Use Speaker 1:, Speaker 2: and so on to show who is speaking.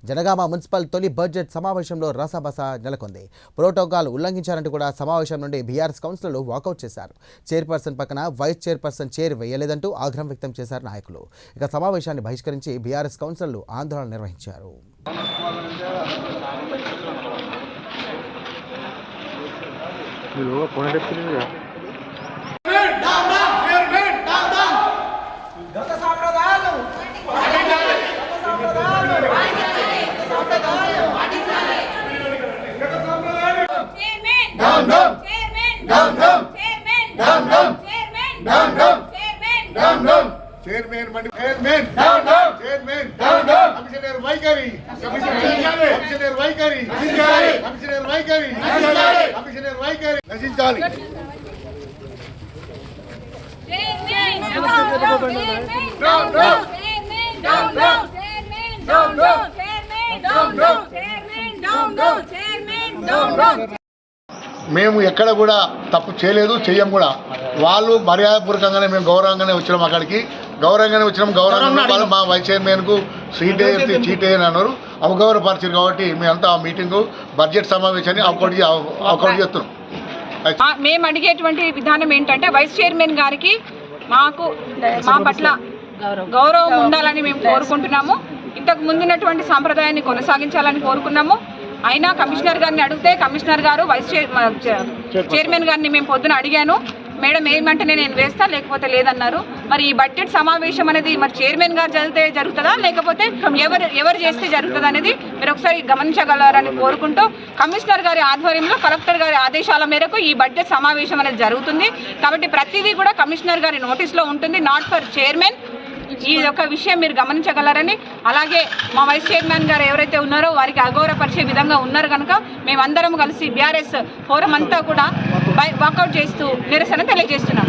Speaker 1: Janagama municipal తొలి budget సమావేశంలో రసబస నెలకొంది. ప్రోటోకాల్ ఉల్లంఘించారంటూ కూడా సమావేశం నుండి బీఆర్ఎస్ కౌన్సిలర్లు వాకౌట్ చేశారు. చైర్పర్సన్ పక్కన వైస్ చైర్పర్సన్ చైర్ వేయలేదంటూ ఆగ్రహం వ్యక్తం చేశారు నాయకులు. ఇక సమావేశాన్ని బహిష్కరించి బీఆర్ఎస్ కౌన్సిలర్లు ఆందోళన నిర్వహించారు.
Speaker 2: మేము ఎక్కడ కూడా తప్పు చేయలేదు, చెయ్యం కూడా. వాళ్ళు మర్యాదపూర్వకంగానే మేము గౌరవంగానే వచ్చినాం, అక్కడికి గౌరవంగానే వచ్చినాం. గౌరవంగా వాళ్ళు మా వైస్ చైర్మన్కు సీట్ అని అన్నారు, అవగౌరవపరిచారు. కాబట్టి మేమంతా ఆ మీటింగు బడ్జెట్ సమావేశాన్ని అవకౌట్ చేస్తున్నాం.
Speaker 3: మేము అడిగేటువంటి విధానం ఏంటంటే వైస్ చైర్మన్ గారికి మా పట్ల గౌరవం ఉండాలని మేము కోరుకుంటున్నాము. ఇంతకు ముందున్నటువంటి సాంప్రదాయాన్ని కొనసాగించాలని కోరుకున్నాము. అయినా కమిషనర్ గారిని అడిగితే కమిషనర్ గారు వైస్ చైర్మన్ గారిని మేము పొద్దున అడిగాను, మేడం ఏమంటే నేను వేస్తా లేకపోతే లేదన్నారు. మరి ఈ బడ్జెట్ సమావేశం అనేది మరి చైర్మన్ గారు చదివితే జరుగుతుందా లేకపోతే ఎవరు చేస్తే జరుగుతుంది అనేది మీరు ఒకసారి గమనించగలరని కోరుకుంటూ, కమిషనర్ గారి ఆధ్వర్యంలో కలెక్టర్ గారి ఆదేశాల మేరకు ఈ బడ్జెట్ సమావేశం అనేది జరుగుతుంది. కాబట్టి ప్రతిదీ కూడా కమిషనర్ గారి నోటీస్లో ఉంటుంది, నాట్ ఫర్ చైర్మన్. ఈ యొక్క విషయం మీరు గమనించగలరని, అలాగే మా వైస్ చైర్మన్ గారు ఎవరైతే ఉన్నారో వారికి అగౌరవపరిచే విధంగా ఉన్నారు కనుక మేమందరం కలిసి బీఆర్ఎస్ ఫోరం అంతా కూడా వాకౌట్ చేస్తూ నిరసన తెలియజేస్తున్నాం.